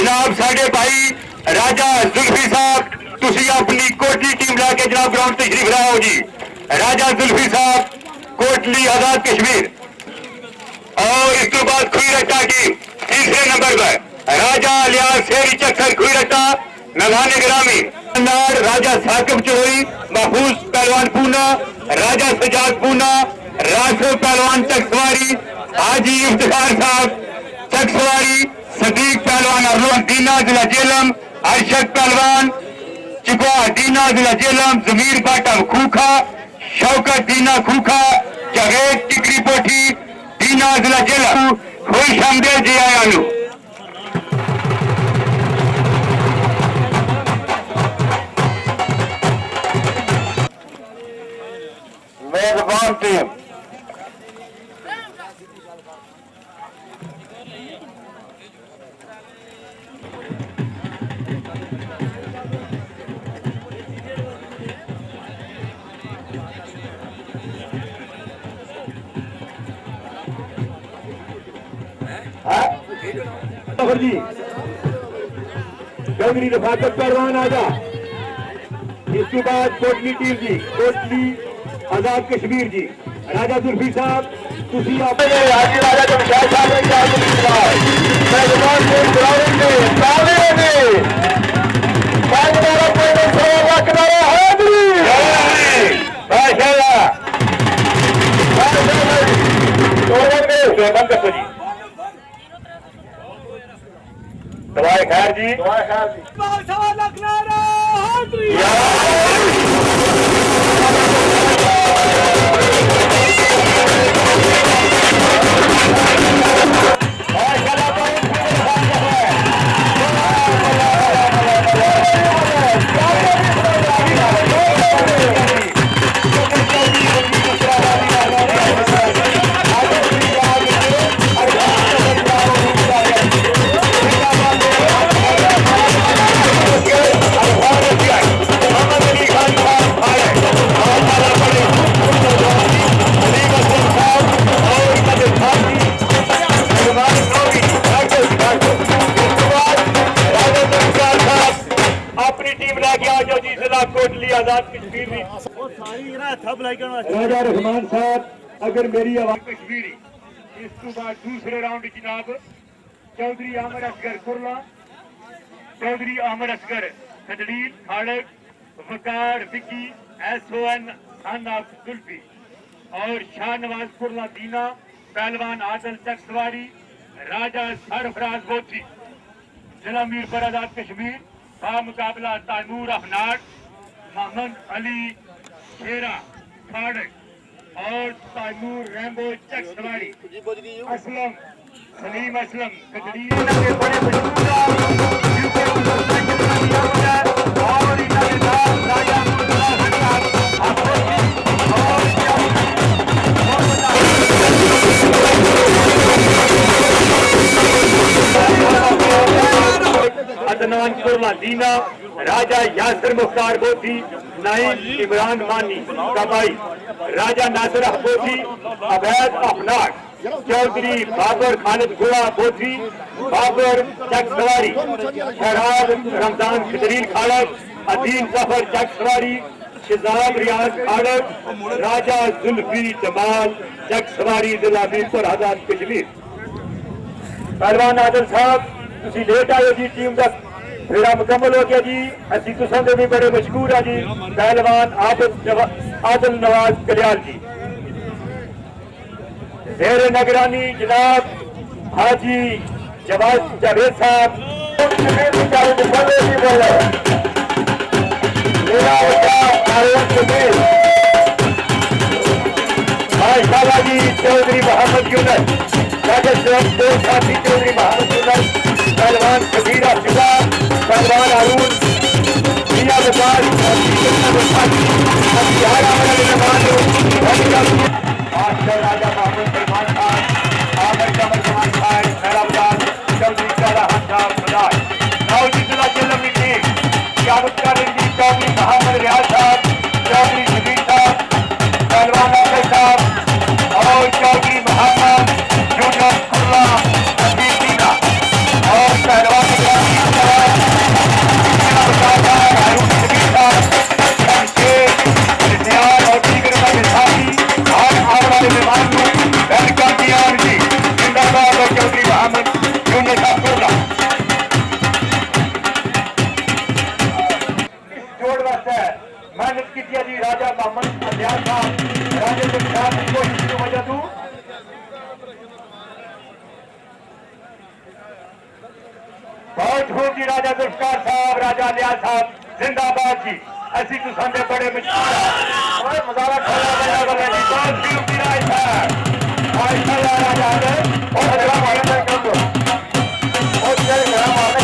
जनाब साढ़े भाई राजा जुल्फी साहब तुसी अपनी कोटली टीम लैके जनाब ग्राउंड तशरीफ लाओ जी। राजा जुल्फी साहब कोटली आजाद कश्मीर। और इस तो बाद खुईरट्टा टीम तीसरे नंबर पर राजा लियाज शेरी चक्कर खुईरट्टा मैदान ग्रामी। राजा साकिब चोई महफूज पहलवान पूना, राजा सजाद पूना, रासो पहलवान चकसवारी, हाजी इफ्तिखार साहब चकसवारी, सदीक पहलवान अरलोन दीना जिला जेलम, अरशद पहलवान चिकवा दीना जिला जेलम, जमीर बाटा खूखा, शौकत दीना खूखा, जवेद टिकरी पोठी दीना जिला जेलम। खुश आमदेद जी आयालू। मेजबान टीम जी चौधरी रफाकत पहलवान आजा। इसके बाद कोटली टीम जी कोटली आजाद कश्मीर जी। राजा जुल्फी साहब तुसी राजा जमशेद साहब दवाए खैर जी राजा रहमान साहब अगर मेरी आवाज कश्मीरी। इस तो बाद दूसरे राउंड जनाब चौधरी आमर असगर कुरला, चौधरी आमर असगर खजड़ील खाड़क, Waqar Vicky SON son of Zulfi और शाहनवाज कुरला दीना, पहलवान आदल चकसवारी, राजा सरफराज बोथी जिला मीरपुर आजाद कश्मीर। मुकाबला तैमूर अफनाड, मोहम्मद अली शेरा खाड़क और तैमूर रैम्बो चकसवारी, असलम सलीम असलम अदनान कुरला दीना, राजा यासर मुख्तार बोथी, नाइम इमरान मानी कबाई, राजा नासिर बोथी, अवैध अफनाड, चौधरी बाबर खालिद गुड़ा बोथी, बाबर चकसवारी, शहराब रमजान खजरील खाड़क, अदीन जफर चकसवारी, शिजाब रियाज खाड़क, राजा जुल्फी जमाल चकसवारी जिला मीरपुर आजाद कश्मीर। पहलवान आदल साहब तुसी लेट आए जी, टीम का फेरा मुकम्मल हो गया जी। असी तुसां दे भी बड़े मशहूर है जी पहलवान आदल नवाज कल्याल जी। जेर नगरानी जनाब हाजी जावेद साहब। माशाल्लाह जी चौधरी मोहम्मद यूनस, साथी चौधरी मोहम्मद यूनस, पहलवान कबीर अफजुल्ला, पहलवान हारून मियां बजाज, राजा मोहम्मद सलमान खान, आमिर कमर सलमान खान, खैराबाद चौधरी साहब। बहुत खूब जी राजा जुल्फकार साहब, राजा लिया साहब जिंदाबाद जी। असी तो सामने बड़े मजारा खाना बना बने जी। बहुत खूब जी राजा राजा और मारने कर दो बहुत मारने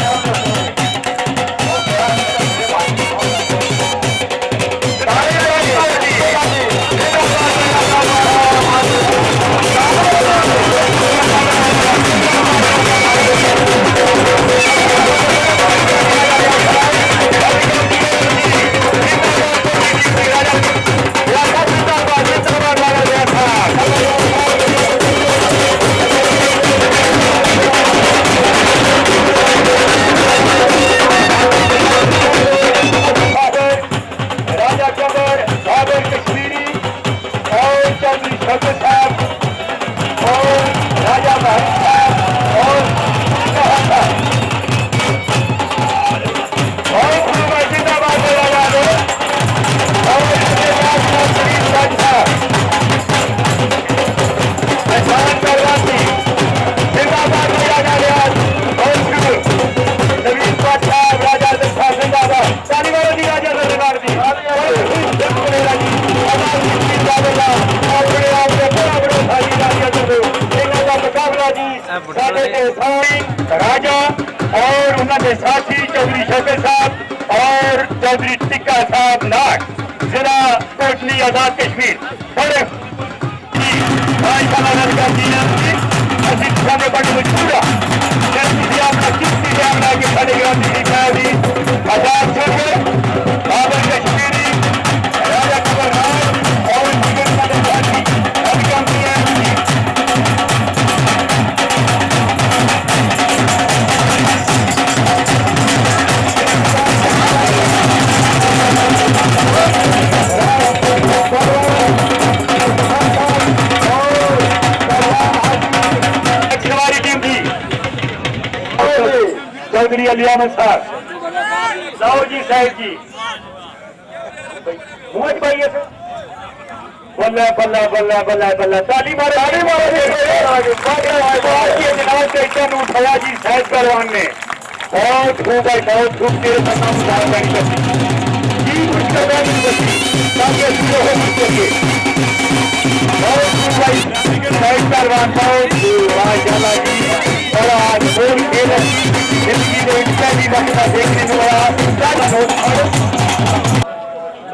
राजा और उन्होंने साथी चौधरी शौकत साहब और चौधरी टिक्का साहब नाग जिला कोटली आजाद कश्मीर बड़े आजाद बाबर कश्मीरी राजा कमरनाथ और चौधरी अली अहमद साहब लाओ जी साहिब जी भाई बल्ला बल्ला बल्ला बल्ला बल्ला ताली मारो उठाया जी साहिब पहलवान ने बहुत खूब है बहुत खूब तेरे नाम बहुत खूब भाई साहिब पहलवान बहुत माशाल्लाह जी और आज गोल खेल जिंदगी में इतना भी वक्त देखने को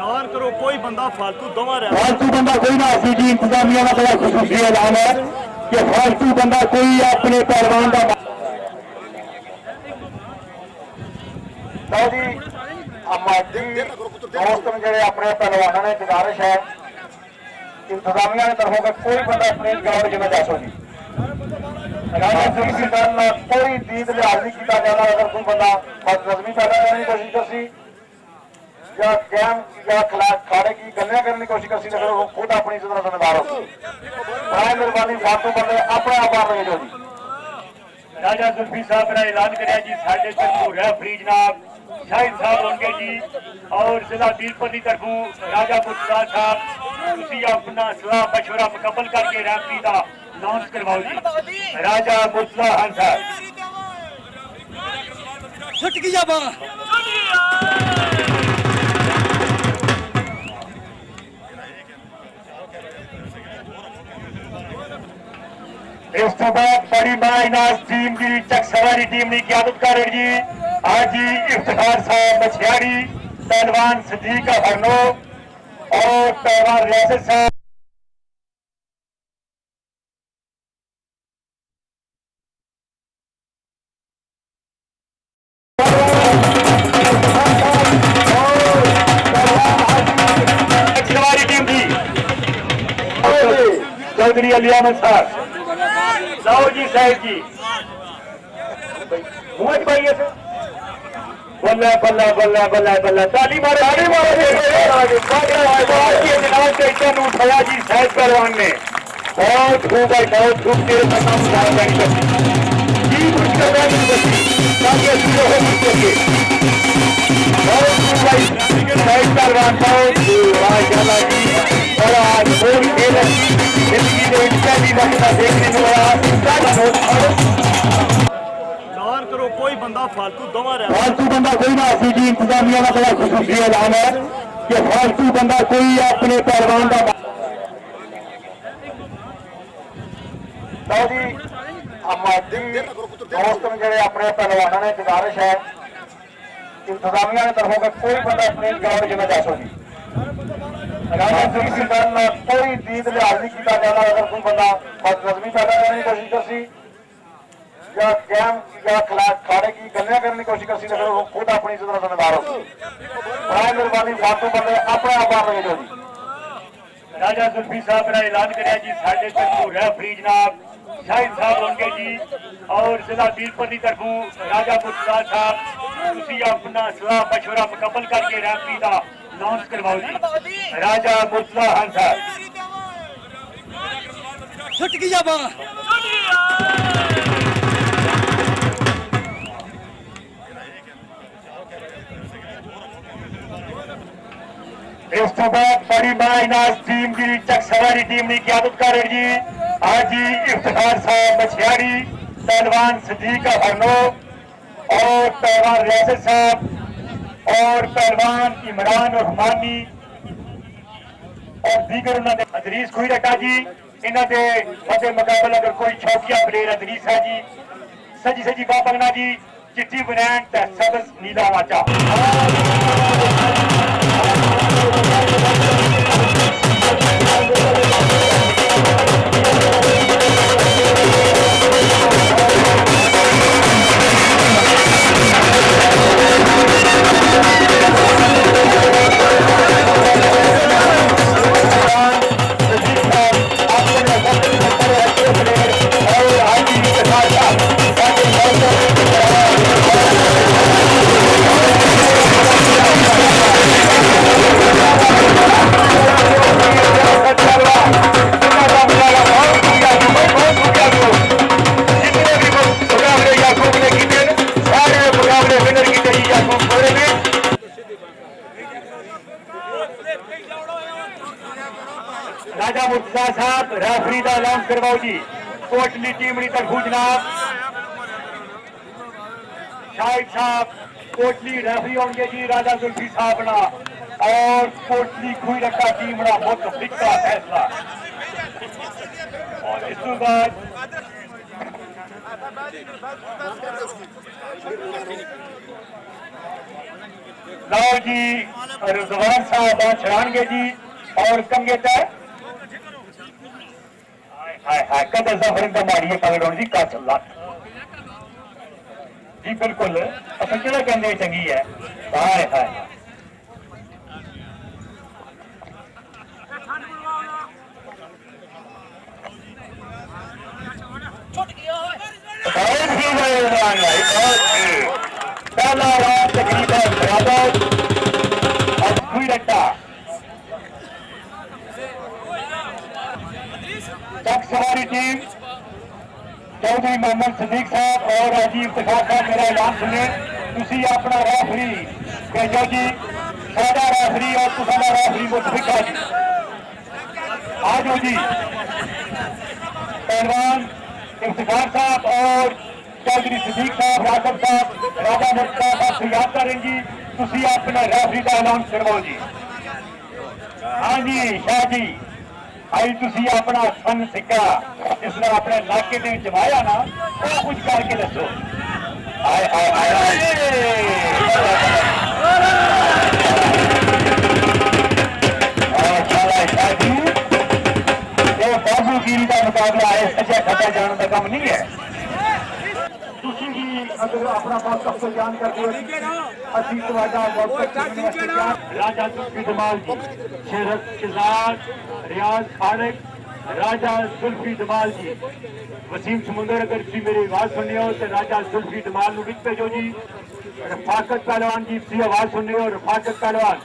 ऐलान करो कोई बंदा फालतू दवा रहा फालतू बंदा कोई ना सी जी इंतजामिया का बड़ा खुशूसी ऐलान है कि फालतू बंदा कोई अपने पहलवान का जी दोस्त जो अपने पहलवानों ने गुजारिश है इंतजामिया की तरफों का कोई बंदा अपने गाँव जिम्मे दसो जी कोई दीद लिहाज नहीं किया जाता अगर कोई बंदा बदनजमी पैदा करने की कोशिश करसी या कैम या खाने की गलियां करने की कोशिश करसी तो वो खुद अपनी इज्जत का जिम्मेदार हो बड़ा मेहरबानी फालतू बंदे अपने आप बाहर लगे जो जी राजा जुल्फी साहब ने ऐलान कराया जी साढ़े तरफों रेफरी जनाब शाहिद साहब होंगे जी और जिला दीलपुर की तरफों राजा मुर्तजा साहब तुसी अपना सलाह मशवरा मुकम्मल करके रेफरी का लॉन्च करवाओ जी राजा मुर्तजा खान साहब छुट गया बा इस तो बाद बड़ी माइनास टीम की चक सवारी टीम की क्यादत कर रही जी आज जी इफ्तिखार साहब मछियाड़ी पहलवान सदीक हरनो और पहलवान रियासत साहब चौधरी अली अहमद साहब लाओ जी साहिब जी भाई बल्ला बल्ला बल्ला बल्ला बल्ला ताली मारो उठाया जी साहिब पहलवान ने बहुत खूब है बहुत खूब तेरे नाम बहुत खूब भाई साहिब पहलवान बहुत माशाल्लाह जी और आज गोल खेल जिंदगी में इतना भी वक्त देखने को ऐलान करो कोई बंदा फालतू दवा रहा फालतू बंदा कोई ना सी जी। इंतजामिया का बड़ा खुसूसी ऐलान है कि फालतू बंदा कोई अपने पहलवान का जी दोस्त जो अपने पहलवानों ने गुजारिश है इंतजामिया की तरफों का कोई बंदा अपने ग्राउंड जिम्मे जा सकी कोई दीद लिहाज नहीं किया जाता। अगर कोई बंदा बदनजमी पैदा करने की कोशिश करसी या गेम या खाने की गलियां करने की कोशिश करसी तो फिर वो खुद अपनी इज्जत का जिम्मेदार होगी। बड़ा मेहरबानी फालतू बंदे अपने आप बाहर लगे जी। राजा जुल्फी साहब ने ऐलान कराया जी साढ़े तरफों रेफरी जनाब शाहिद साहब होंगे जी और जिला बीरपुर की तरफों राजा मुर्तजा साहब तुसी अपना सलाह मशवरा मुकम्मल करके रेफरी का लॉन्च करवाओ जी। राजा मुर्तजा खान साहब छुट गया इस तो बाद बड़ी माइनास टीम की चक सवारी टीम की क्यादत कर रही जी हाजी इफ्तिखार साहब मछियारी पहलवान सदीक हरनो और पहलवान रियासत साहब और पहलवान इमरान रहमानी और दीगर उन्होंने अदरीस खुई रटा जी इन्होंने फते मुकाबले अगर कोई शौकिया प्लेयर अदरीस है जी सजी सजी बाबंगना जी चिट्टी बनैन सबस नीला वाचा राजा मुर्तजा साहब रेफरी का ऐलान करवाओ जी। कोटली टीम की तरफों जनाब शाहिद साहब कोटली रेफरी होंगे जी राजा जुल्फी साहब ना और कोटली खुई रखा टीम ना मुतफिक का फैसला। और इस बाद लाओ जी रिजवान साहब छड़ानगे जी और कंगे तय कदर जफर का मारिए पगड़ों जी कच लख जी बिल्कुल असं केड़ा कहने चंगी है हाय हाय पहला राउंड तकरीबन बराबर अब हुई रट्टा चक सवारी टीम चौधरी मोहम्मद सदीक साहब और अजीब इफ्तिखार साहब मेरा ऐलान सुने तुसी अपना रेफरी भेजो जी सादा रेफरी और तुसादा रेफरी मुतफिक जी आ जाओ जी। पहलवान इफ्तिखार साहब और चौधरी सदीक साहब राघव साहब राजा मुर्तजा साहब तैयार करें जी तुसी अपना रेफरी का ऐलान करवाओ जी। हाँ जी शाह जी आई तुसी अपना सन सिक्का जिसने अपने इलाके में जमाया ना वो कुछ करके दसो। आए आए शाह जी ये बाबूगिरी का मुकाबला है सजा खता जाने का काम नहीं है। अगर अपना बात सबसे जान करते राजा जुल्फी धमाल जी शहजाद रियाज खालिक राजा जुल्फी धमाल जी वसीम समुंदर अगर तुम मेरी आवाज सुनने हो तो राजा जुल्फी धमाल विच भेजो जी। रफाकत पहलवान जी तुम आवाज सुनने हो रफाकत पहलवान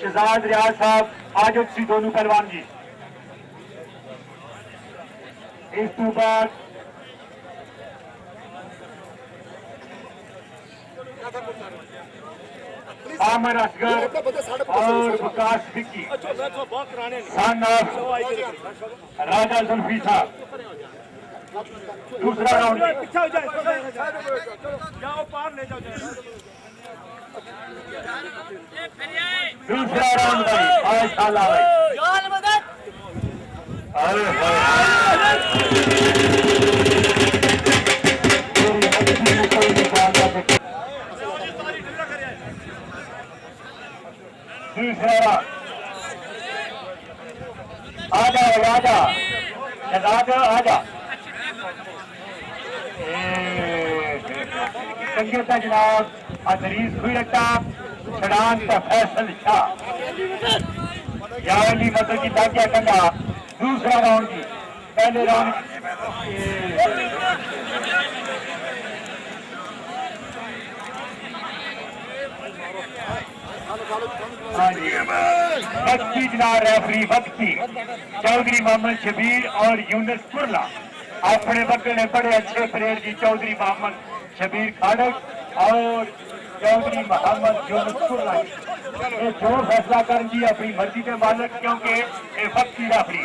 शहजाद रियाज साहब आ जाओ तुम दोनों पहलवान जी। इस तो बाद आमर असगर और विकास विक्की सन ऑफ राजा जुल्फी साहब दूसरा राउंड पीछे हो जाए, जाओ पार ले जाओ। दूसरा राउंड भाई माशाल्लाह भाई अरे दूसरा राउंड आजा आजा शहजाद आजा संगीता जनाब अदरीस खुलता छड़ान का फैसल शाह यावली मतलब की ताकिया कंगा दूसरा राउंड की पहले राउंड भक्ति जनाब रेफरी भक्ति चौधरी मोहम्मद शबीर और यूनुस कुरला अपने वक्त ने बड़े अच्छे प्लेयर जी चौधरी मोहम्मद शबीर खाड़क और चौधरी मोहम्मद यूनुस कुरला ये जो फैसला कर जी अपनी मर्जी के मालिक क्योंकि ये भक्ति रेफरी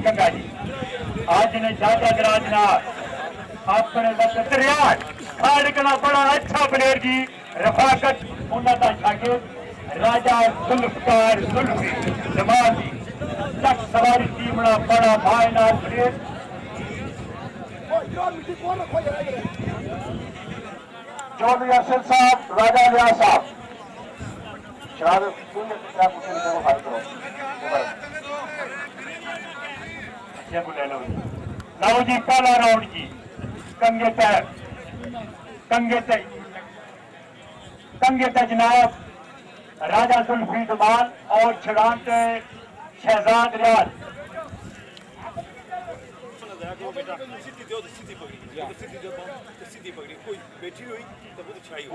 गंगा जी आज ने जाजा राजनाथ अपने वक्त रियाज खाड़कना बड़ा अच्छा प्लेयर जी रफाकत उन्होंने शागिर्द राजा जुल्फकार जुल्फी जमाल जी तक सवारी टीम बड़ा मायनार प्लेयर चौधरी अरशद साहब राजा लिया साहब लो जी पहला राउंड जी कंगे जनाब राजा जुल्फी जमाल और छड़ांत शहजाद रियाज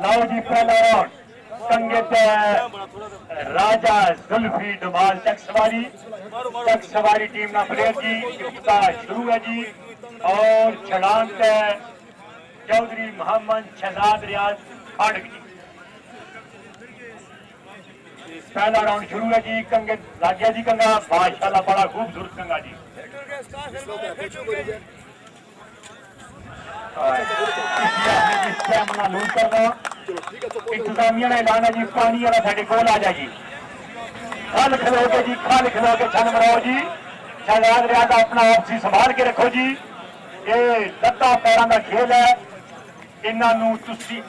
लो जी पहला राउंड संगीत राजा जुल्फी डुमाल तक सवारी टीम ना प्लेयर जी इफ्ता शुरू है जी और छड़ांत चौधरी मोहम्मद शहजाद रियाज खाड़क जी पहला राउंड शुरू है जी कंगे लाग्या जी कंगा माशाल्लाह बड़ा खूबसूरत कंगा जी लूज करना इंतजामिया ने ऐलान है जी पानी वाला साढ़े कोल आ जाए जी खल खलो के जी खल खलो के छन मराओ जी शहजाद रियाज अपना आपसी संभाल के रखो जी ये लत्ता पैरों का खेल है इन्हों तुसी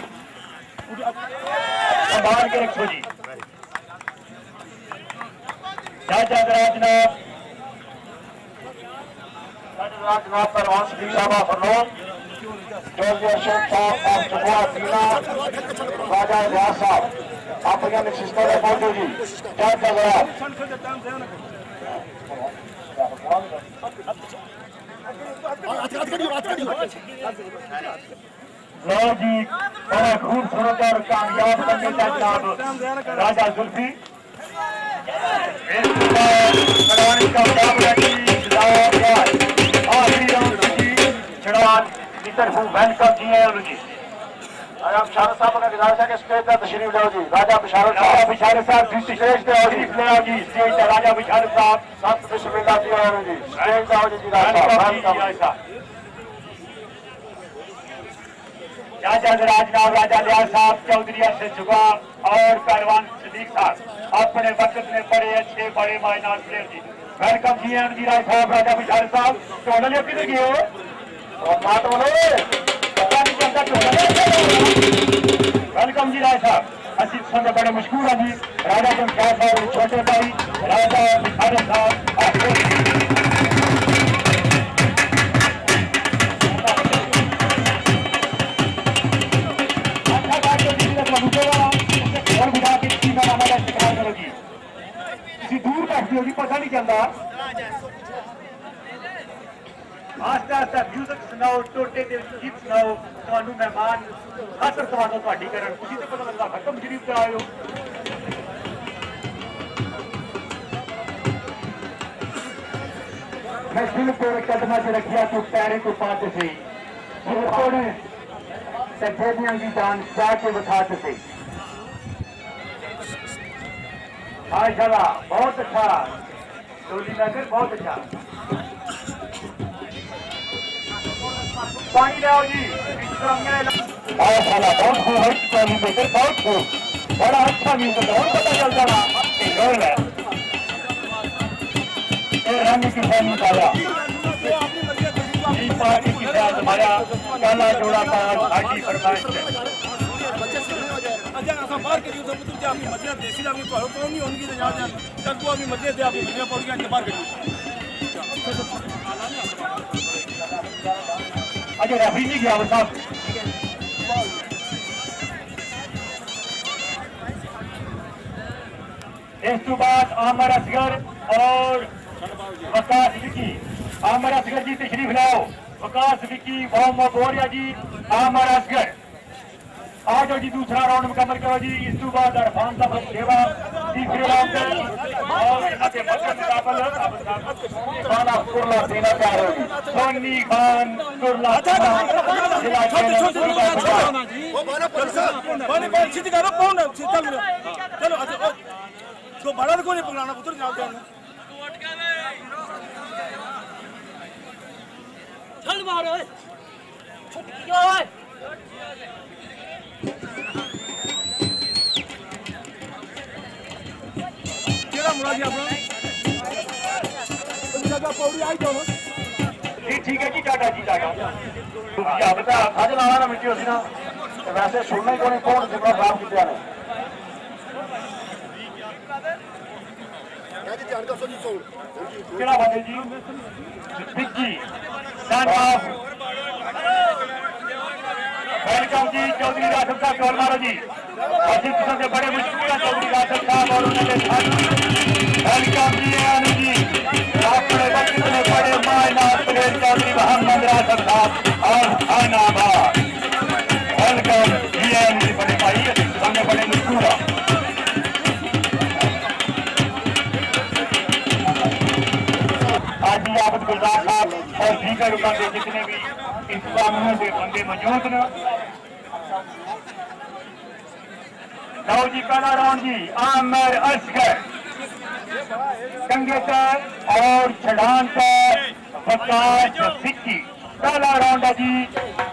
संभाल के रखो जी राजनाथ परवान सिंह साहब फरलोम चौधरी अरशद साहब राजा रियाज साहब अपने सिस्टर में पहुंचो जी लो जी बड़ा खूबसूरत और कामयाब करने राजा जुल्फी का वेलकम जी है बिशारत साहब का गुजारिश है कि स्टेज पर तशरीफ लाओ जी राजा बिशारत साहब स्टेज पे आओ जी ले आओ जी स्टेज पे राजा बिशारत साहब सब बिस्मिल्लाह जी आओ जी स्टेज पे आओ जी राजा राजनाथ राजा लियाज साहब चौधरी अरशद जुगा और पहलवान सदीक साहब अपने वक्त में बड़े अच्छे बड़े मायनार प्लेयर जी वेलकम जी हैं जी राज साहब राजा बिशारत साहब टोना ले किधर गए हो वेलकम जी राय साहब असित संघ बड़े मशहूर है जी राजा जमशाद साहब छोटे भाई राजा बिशारत साहब दूर बैठती होगी पता नहीं चलता आस्ता आस्ता म्यूजिक सुनाओ टोटे के गीत सुनाओ ਤੁਹਾਨੂੰ ਮਹਿਮਾਨ ਖਾਤਰ ਤੁਹਾਨੂੰ ਤੁਹਾਡੀ ਕਰਨ ਤੁਸੀਂ ਤੇ ਪਤਾ ਲੱਗਦਾ ਖਤਮ ਸ਼ਰੀਫ ਤੇ ਆਏ ਹੋ मैं बिल्कुल कदम च रखिया तू पैरे को पाते से बिल्कुल सफेदियां की जान जाके बसाते से माशाल्लाह बहुत अच्छा टोली नगर बहुत अच्छा पानी लाओ जी माशाल्लाह बहुत खूब है टोली नगर बहुत खूब बड़ा अच्छा म्यूजिक है और पता चलता ना गोल है रानी की फैमिली पाया पार्टी की साथ हमारा काला जोड़ा का हाजी फरमाइश है बाहर के लिए सब तुझे अपनी मस्जिद देसी अपनी कौन नहीं होंगी तो यहाँ जब तू अपनी मस्जिद दे अपनी मस्जिद पड़ गया बाहर के अच्छा रफी नहीं गया वो साहब इस तो बाद आमर असगर और वकास विकी आमर असगर जी तशरीफ लाओ वकास विकी मोहम्मद बोरिया जी आमर असगर आ जाओ जी दूसरा राउंड मुकम्मल करो जी इस तो बाद अरफान साहब सेवा तीसरे राउंड और इनके मध्य मुकाबला खाना कुरला देना तैयार होगी सोनी खान कुरला जिला सीधी करो कौन चलो अच्छा तो बड़ा को नहीं पकड़ाना उधर जाओ चल मारो छुट्टी ओए केड़ा मुरादी अपना जगह पौड़ी आई जाओ जी ठीक है जी टाटा जी टाटा अब तो आज लाना ना मिट्टी होती ना वैसे सुनना ही कोई कौन जिम्मा खराब किया ने केड़ा बंदे जी बिक्की सन ऑफ वेलकम जी चौधरी राशिद साहब कौर मारो जी अजीत किस्म के बड़े मुश्किल चौधरी राशिद साहब और उनके साथी वेलकम जी आनंद जी अपने वक्त में बड़े मायनात प्लेयर चौधरी मोहम्मद राशिद साहब और खानाबाद वेलकम जी आनंद जी बड़े भाई किस्म के बड़े मुश्किल हाजी आबद गुलजार साहब और दीगर बंदे जितने भी इस कानून के बंदे मौजूद न लो जी पहला राउंड जी आमिर असगर कंगेतर और छड़ान पर वकास सिक्की पहला राउंड है जी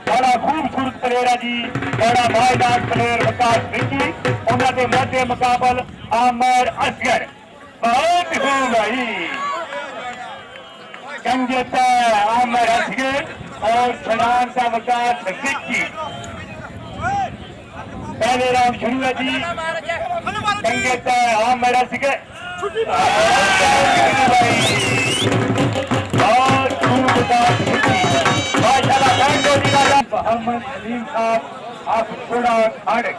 बड़ा खूबसूरत प्लेयर है जी बड़ा मायदार प्लेयर वकास सिक्की उन्होंने मध्य मुकाबल आमिर असगर बहुत खूब भाई कंगेतर आमिर असगर और छड़ान का वकास सिक्की पहले राउंड शुरू है जी कंगेतर आमिर असगर और मोहम्मद सलीम साहब आप थोड़ा खड़े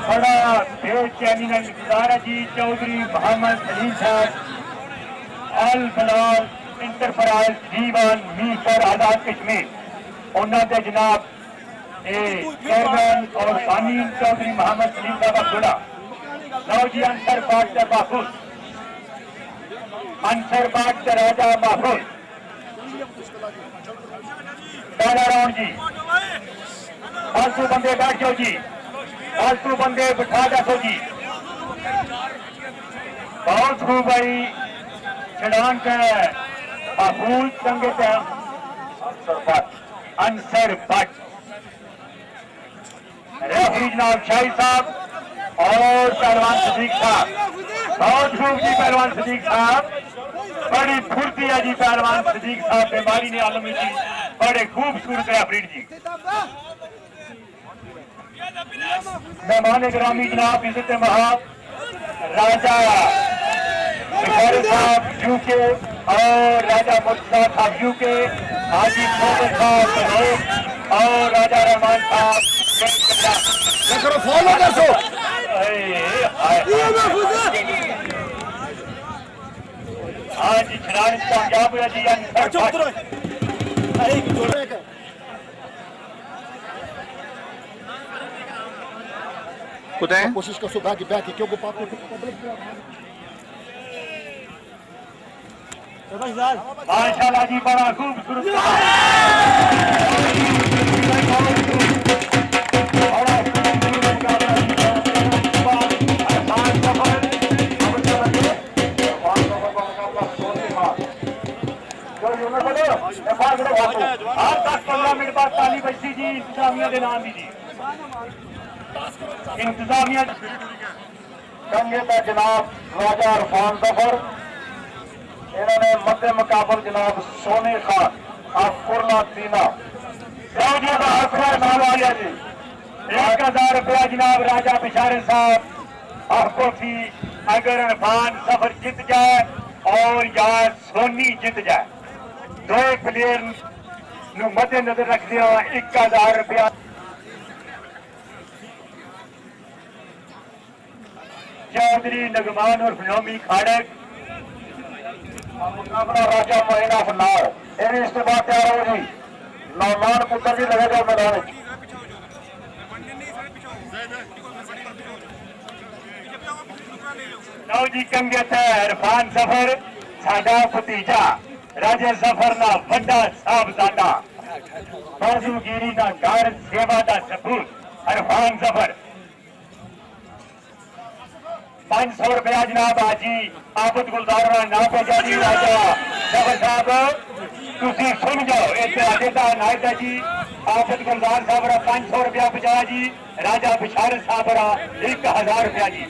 बड़ा बेचैनी का इंतजार है जी चौधरी मोहम्मद सलीम साहब अल बलाल इंटरप्राइज दीवान मीसर आजाद कश्मीर उन्होंने जनाब चेयरमैन और कानून चौधरी मोहम्मद सलीम साहब थोड़ा लो जी अंसर बाट महफूज अंसर बाट राजा महफूज पहला राउंड जी फालतू बंदे बैठ जाओ जी फालतू बंदे बिठा दसो जी बहुत खूब भाई चढ़ान का महफूज चंगे अंसर भट्ट रेफरी जनाब शाही साहब और पहलवान सदीक साहब बहुत खूब जी पहलवान सदीक साहब बड़ी फुर्ती है जी पहलवान सदीक साहब बीमारी ने आलमी जी बड़े खूबसूरत रेफरी जी मेहमान ग्रामी जनाब इज्जत महाब राजा साहब यूके और राजा मुर्तजा साहब यूके हाजी मोहम्मद साहब फरोग और राजा रहमान साहब फॉलो कर सो आज खिलाड़ी पंजाब कोशिश कर सो बैक क्यों माशाल्लाह जी बड़ा खूबसूरत हर 10-15 मिनट बाद ताली बजती जी इंतजामिया के नाम दी जी इंतजामिया कंगे का जनाब राजा इरफान जफर इन्होंने मध्य मुकाबल जनाब सोने खान आप कुरला तीना नाम आ गया जी 1000 रुपया जनाब राजा बिशारे साहब आपको थी अगर इरफान सफर जीत जाए और या सोनी जीत जाए दो प्लेयर मद्देनजर रखते हुए 1000 रुपया चौधरी नगमान और नौमी खाड़क मुकाबला राजा मोहिना फनार इस बात तैयार हो जी नौमान पुत्र भी लगेगा मैदान लो जी कंगे इरफान सफर साडा भतीजा राजे सफर ना वड्डा साहबजादा बाजूगिरी ना घर सेवा का सबूत इरफान सफर 500 रुपया जनाब आजी आफत गुलजार ना भेजा जी राजा सफर साहब तुसी सुन जाओ इतने का नायक है जी आफत गुलजार साहब 500 रुपया बचाया जी राजा बिशार साहब 1000 रुपया जी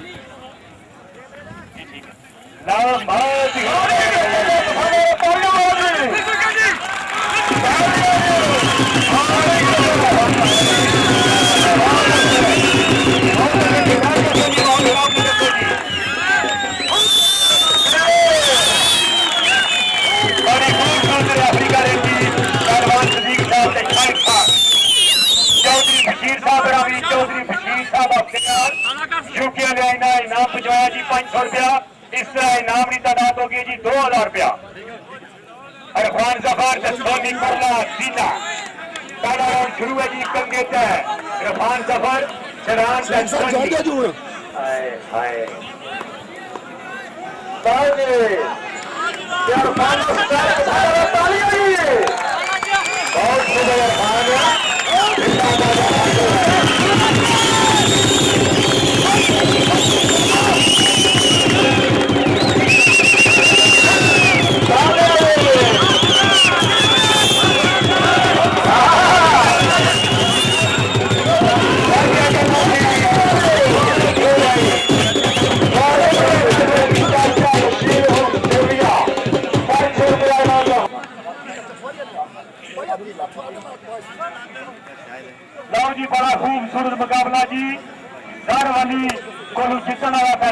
चौधरी फकीर साहब आपके यूके इनाम भिजवाया जी 500 रुपया इस तरह इनाम की तादाद होगी जी 2000 रुपया इरफान जफर सोनी कुरला सीना पहला राउंड शुरू है जी कंगे इरफान जफर शरान लो जी बड़ा खूबसूरत मुकाबला जी घर वाली को जीतने वाला था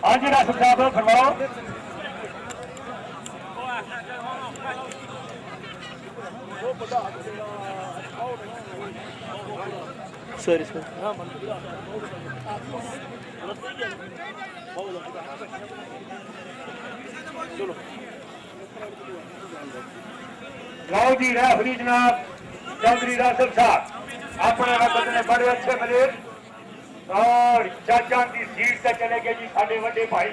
हाँ जी रासुल साहब फरमाओ सॉरी लो जी रेफरी जनाब चौधरी रासुल साहब अपने वक्त ने बड़े अच्छे प्लेयर और चाचा की सीट से चले गए जी साढ़े बड़े भाई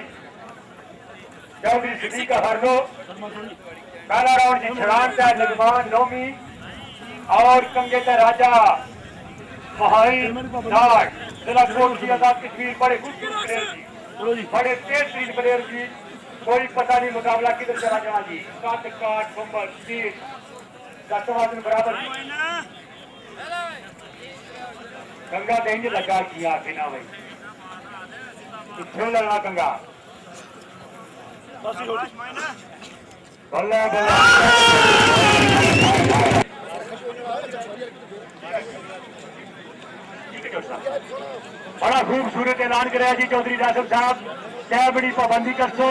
चौधरी सिद्दीक हरनो पहला राउंड जी छड़ान का लगमान नौमी और कंगे का राजा महाइन नाग जिला कोट की आजाद कश्मीर बड़े खूबसूरत प्लेयर जी बड़े तेज प्लेयर जी कोई पता नहीं मुकाबला किधर चला जाना जी काट काट बम्बर तीर दसवादन बराबर गंगा देंज लगा किया बिना भाई इतने लगा गंगा बल्ला बल्ला बड़ा खूबसूरत ऐलान कराया जी चौधरी रासुल साहब तय बड़ी पाबंदी कर सो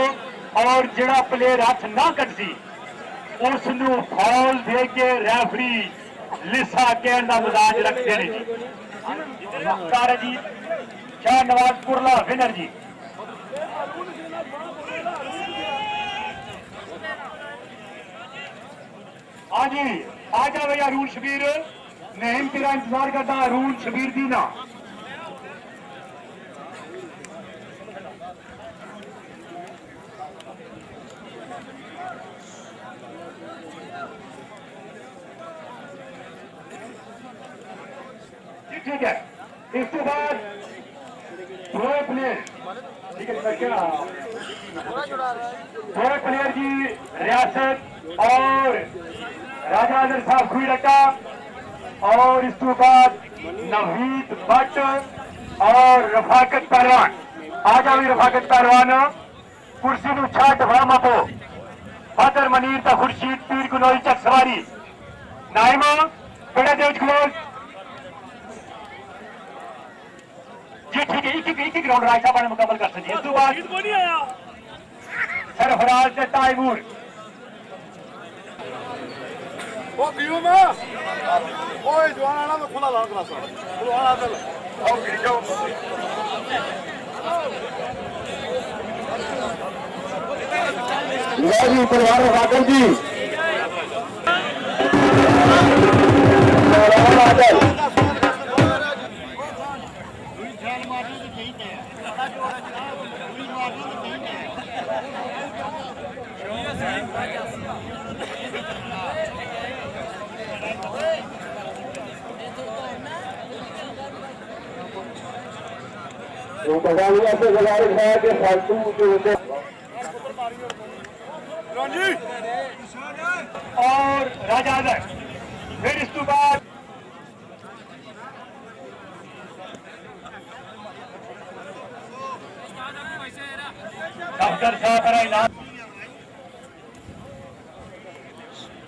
और जिहड़ा प्लेयर हाथ ना कटसी उसनू फॉल दे के रेफरी लिसा कहने का मिजाज रखते हैं जी जी शाह नवाज कुरला विनर जी हाँ जी आ जा भैया अरुण शबीर नहीं तेरा इंतजार करता अरुण शबीर दी ना ठीक है। इसके बाद दो प्लेयर, ठीक है, दो प्लेयर की रियासत और राजा आजर साहब खुईरट्टा और इसके बाद नवीद भट्ट और रफाकत पहलवान। आ जाओ रफाकत पहलवान कुर्सी नु छाट वाम अपो फादर मनीर ता खुर्शीद पीर कुनोई चक सवारी नाइमा बेटा देव क्लोज जी ठीक है। एक राउंड राइट साहब ने मुकम्मल कर सकी। इस बाद को नहीं आया सरफराज ते ताइमूर ओ पीओ में ओए जवाना ना में खुला लाग रहा सर खुला दल और गिरजो जी परिवार वादल जी से गुजारिश है कि फालतू के होते और राजा आदर फिर इसके बाद अफजल साहब का इनाम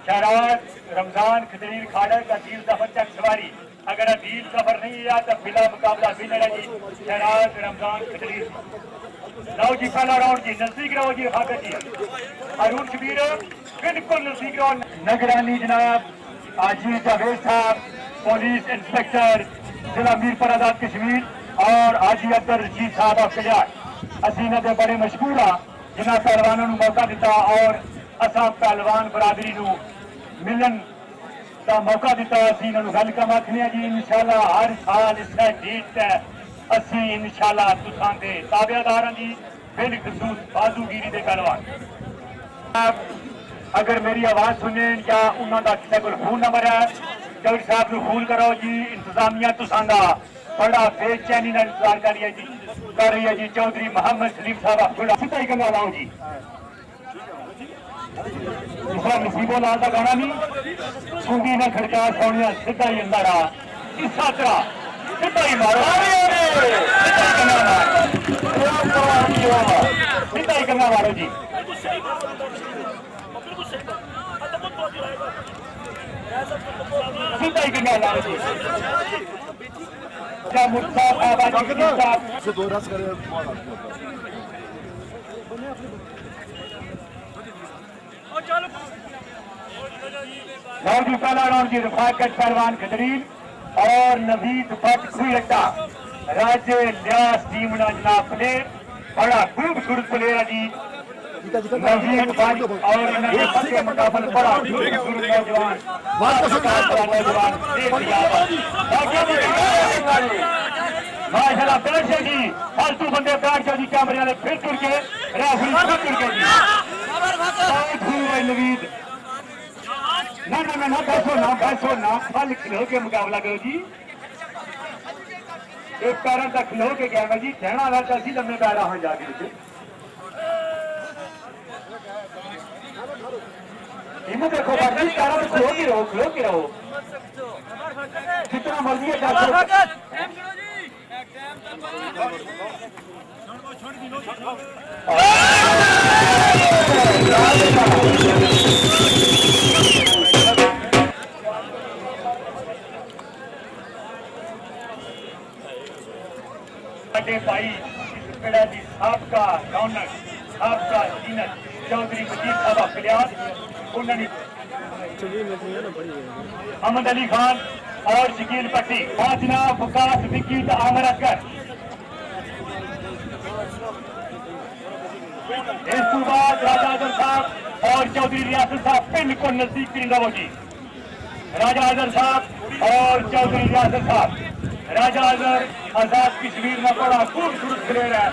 शहराज रमजान खदरीर खाड़क अदील जफर चक सवारी। अगर अदील जफर नहीं है तो बिला मुकाबला विनर है जी शहराज रमजान खदरीर। लाओ जी पहला राउंड जी नजदीक रहो जी हाफिज जी अरुण कबीर बिल्कुल नजदीक रहो। निगरानी जनाब आजीज जावेद साहब पुलिस इंस्पेक्टर जिला मीरपुर आजाद कश्मीर और हाजी अब्दुल रशीद साहब ऑफ कल्याण। असी इन्होंने बड़े मशहूर हाँ जिन्होंने पहलवानों को मौका दिता और असा पहलवान बरादरी को मिलन का मौका दिता। असी इन्होंने वेलकम आखने जी। इंशाल्लाह हर साल इस डेट है असी इंशाल्लाह तुसां दे ताबेदार जी बिलखसूस बाजूगिरी दे पहलवान। अगर मेरी आवाज सुने या उन्होंने किसी को फोन नंबर है चौधरी साहब को फोन करो जी। इंतजामिया तुसां दा बड़ा बेचैनी का इंतजार कर रही है जी। चौधरी मोहम्मद सलीम साहब थोड़ा सीधा ही करना लाओ जी। दूसरा नसीबो लाल का गाना नहीं सूंगी ना खड़का सोनिया सीधा ही अंदर आ इस तरह सीधा ही मारो सीधा ही करना मारो जी। सीधा ही करना लाओ जी। से दो रस करे जी पहला राउंड जी रफाकत पहलवान खदरीन और नवीद भट्ट खुईरट्टा राज्य लियास टीम ना जनाब प्लेयर बड़ा खूबसूरत प्लेयर है जी नवीद भट्ट और इन्होंने पक्के मुकाबले बड़ा खूबसूरत नौजवान माशाल्लाह बैठ जाओ जी फालतू बंदे बैठ जाओ जी कैमरे वाले फिर तुर के रेफरी फिर तुर के जी नवीद ना ना ना ना बैठो ना फल खिलो के मुकाबला करो जी। एक पैरों तक खिलो के गया मैं जी कहना वाला तो असी लम्बे पैरा हाँ जाके हिम्मत रखो बाकी पैरों में खिलो के रहो जितना मर्जी है भाई साबका गवर्नर साबका सीनियर चौधरी वजीर साहब कल्याण उन्होंने अहमद अली खान और शकील पट्टी पांच जनाब विकास विक्की आमिर असगर। इस बाद राजा आजर साहब और चौधरी रियासत साहब पिंड को नजदीक करेंगे वो जी। राजा आजर साहब और चौधरी रियासत साहब राजा आजर आजाद कश्मीर में बड़ा खूबसूरत प्लेयर है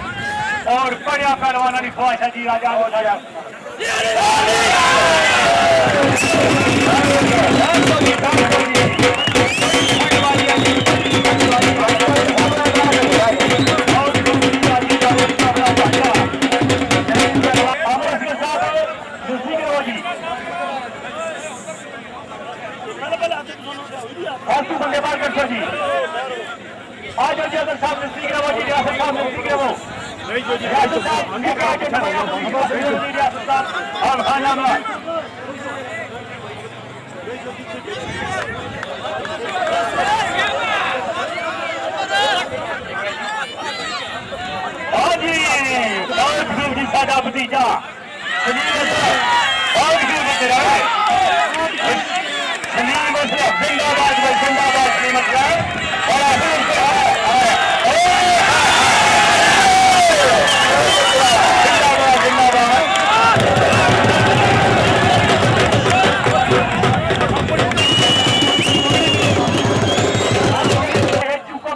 और बड़ा पहलवाना की ख्वाहिश है जी। राजा आजर फालतू बल्लेबाज कर जी आज जी अगर साहब नजदीक रहो जी रियासत साहब नजदीक रहो रियासत साहब रियासत साहब और खाना में हाँ जी जी सादा भतीजा जिंदाबाद जिंदाबाद जिंदाबाद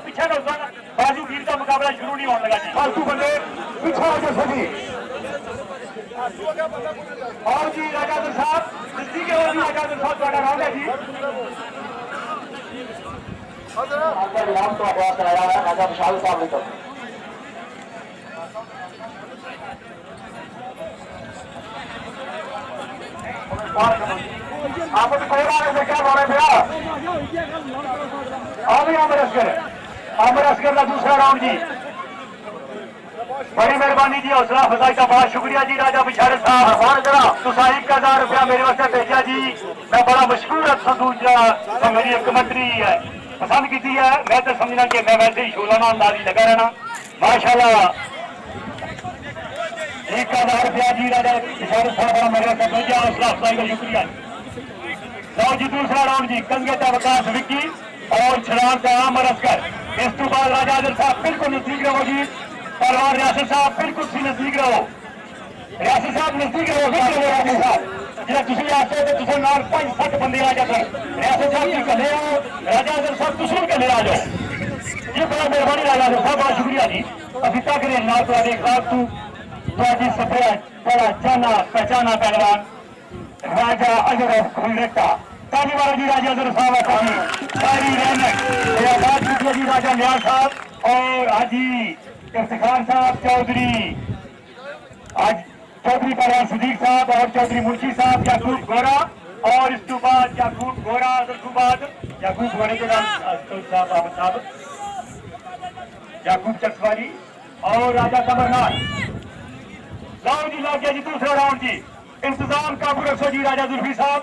पीछे बाजू गिर का मुकाबला शुरू नहीं होने लगा जी फालतू बंदे पीछे हो जाए सभी और जी राजाधर साहब नजदीक है राजाधर साहब का नाम है जी आपका नाम तो अभ्यास कराया है राजा विशाल साहब ने तो आप तो कोई बात नहीं क्या बोल रहे भैया अभी आमिर असगर का दूसरा राउंड जी बड़ी मेहरबानी जी हौसला अफजाई का बहुत शुक्रिया जी राजा बिशारत साहब तो 1000 रुपया मेरे वास्ते भेजा जी मैं बड़ा मशहूर अफसर मेरी एक मंत्री है पसंद की है मैं तो समझना कि मैं वैसे ही शोलाना अंदाजी लगा रहना माशाल्लाह 1000 रुपया जी राजा बिशारत साहब बड़ा मेरे वास्ते भेजा हौसला अफजाई का शुक्रिया लो जी दूसरा राउंड जी कंगे का विकास विक्की और शराब का आमिर असगर इस तो बाद राजा आदिल साहब बिल्कुल नजदीक रहो जी और रियासत साहब बिल्कुल सी नजदीक रहो रियासत साहब नजदीक रहो रियासत साहब जो तुम आते तो तुम नाल 5-7 बंदे आ जाते रियासत साहब की कले आओ राजा आदिल साहब तुम कले आ जाओ ये बड़ा मेहरबानी राजा आदिल साहब बड़ा शुक्रिया जी अभी तक नाल तो तू सफेद बड़ा जाना पहचाना पहलवान राजा अजरफ खुलरेटा ताली वाला जी राजा अजरफ साहब सारी रहमत जी राजा नियाज साहब और हाजी इफ्तिखार साहब चौधरी आज चौधरी परवान सदीक साहब और चौधरी मुंशी साहब याकूब गोरा और इस बाद याकूब गोरा याकूब गोरे के नाम साहब याकूब चकवाली और राजा कमरनाथ लाओ जी लग गया जी दूसरा राउंड जी इंतजाम काबू रखो जी राजा जुल्फी साहब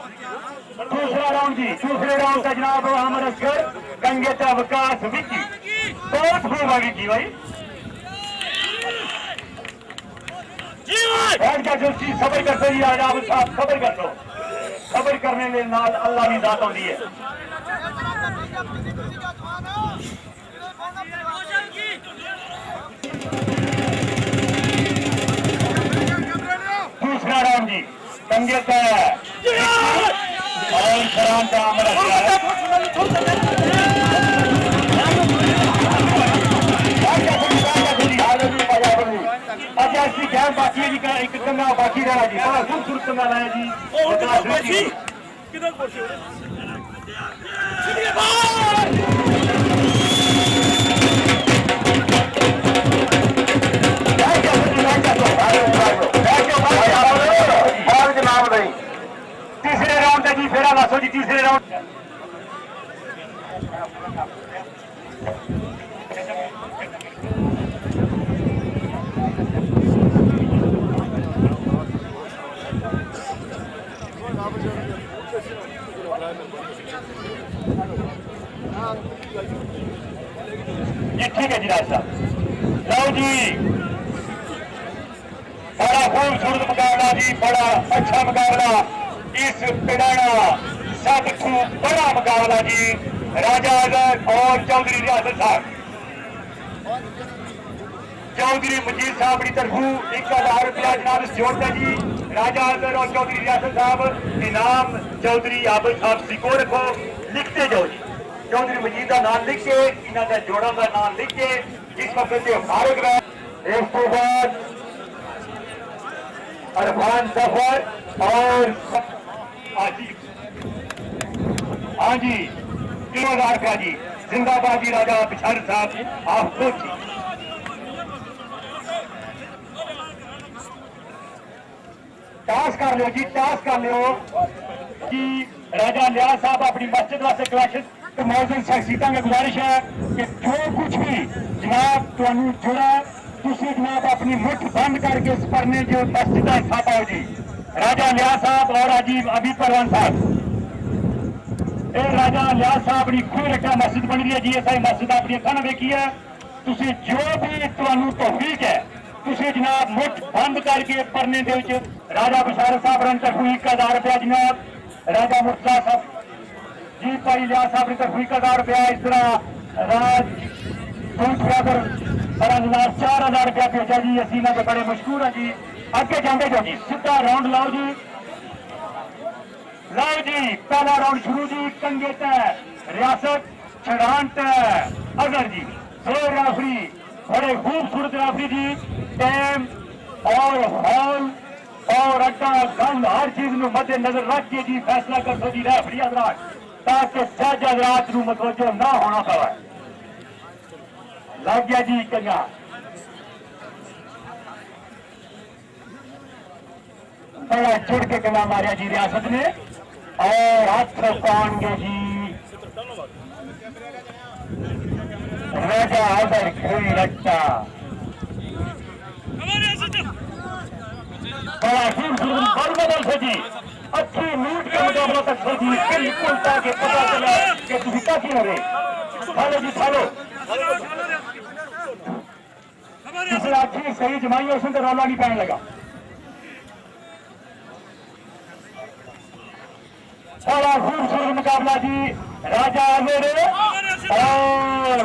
दूसरा राउंड जी दूसरे राउंड का जनाब आमिर असगर गंगे का विकास विक्की बहुत खूब आगे की भाई बैठ गया जो चीज सबर करते जी राजा आमिर साहब सबर कर लो सबर करने में नाल अल्लाह की जात होती है दूसरा राउंड जी कंगे का और शराब का आमिर असगर अच्छा इसकी गैर बाकी है जी का एक कंगा बाकी रहा जी बड़ा खूबसूरत कंगा लाया जी तीसरे राउंड का जी फेरा लासो जी तीसरे राउंड ठीक है जी राज साहब लो जी बड़ा खूबसूरत मुकाबला जी बड़ा अच्छा मुकाबला इस पिराना सब खूब बड़ा मुकाबला जी राजा आजर और चौधरी रियासत साहब चौधरी मजीद साहब की तरफू 1000 रुपया जनाब जोड़ता जी राजा आजर और चौधरी रियासत साहब इनाम चौधरी आबिद साहब सिको रखो लिखते जाओ जी चौधरी मजीद का नाम लिख के इन्होंने जोड़ा का नाम लिख के इस वक्त फारूक है इस तो बाद अरफान सफर और हाँ जी 3000 का जी जिंदाबाद जी राजा बिशारत साहब आप कोची टास्क कर लो जी टास्क कर लो कि राजा लियाज साहब अपनी मस्जिद वास्ते कलेक्शन तो मौजूद शख्सियतां की गुजारिश है कि जो कुछ भी जनाब तुहानू जुड़ा तुसी जनाब अपनी मुठ बंद करके इस परने जो मस्जिद का हिस्सा पाओ जी। राजा लियाज साहब और अजीब अभी परवान साहब राजा लियाज साहब की खूह रखा मस्जिद बन रही है जी। असाई मस्जिद अपनी अखां नाल वेखी है। तुसी जो भी तुहानू तौफीक है तुसी जनाब मुठ बंद करके परने दे विच राजा बशारत साहब रन तरफों 1000 रुपया जनाब राजा मुर्तजा साहब जी भाई लियाज साहब की तरफों 1000 रुपया। इस तरह राज बराबर 4000 रुपया भेजा जी। असी इन्होंने बड़े मशहूर हैं जी। अगे जाते जो जी सीधा राउंड लाओ जी। लो जी पहला राउंड शुरू जी। कंगे तय रियासत छड़ान तय अगर जी दो रेफरी बड़े खूबसूरत रेफरी जी। टाइम और हॉल और अड्डा गंद हर चीज में मद्देनजर रख के जी फैसला कर सो जी रेफरी हजरात ताकि जज हजरात को मतवजो ना होना पवे। लग गया जी कंगा बड़ा जुड़ के कंगा मारिया जी रियासत ने और हाथ पाएंगे जी राजा आदर कोई रखता बड़ा खूबसूरत बल बदल से जी। अच्छी नीट का मुकाबला तक से जी बिल्कुल ताकि पता चला कि तुम क्या हो रहे थालो जी थालो किसी अच्छी सही जमाई उसमें तो रौला नहीं पैन लगा। बड़ा खूबसूरत मुकाबला जी। राजा आगे और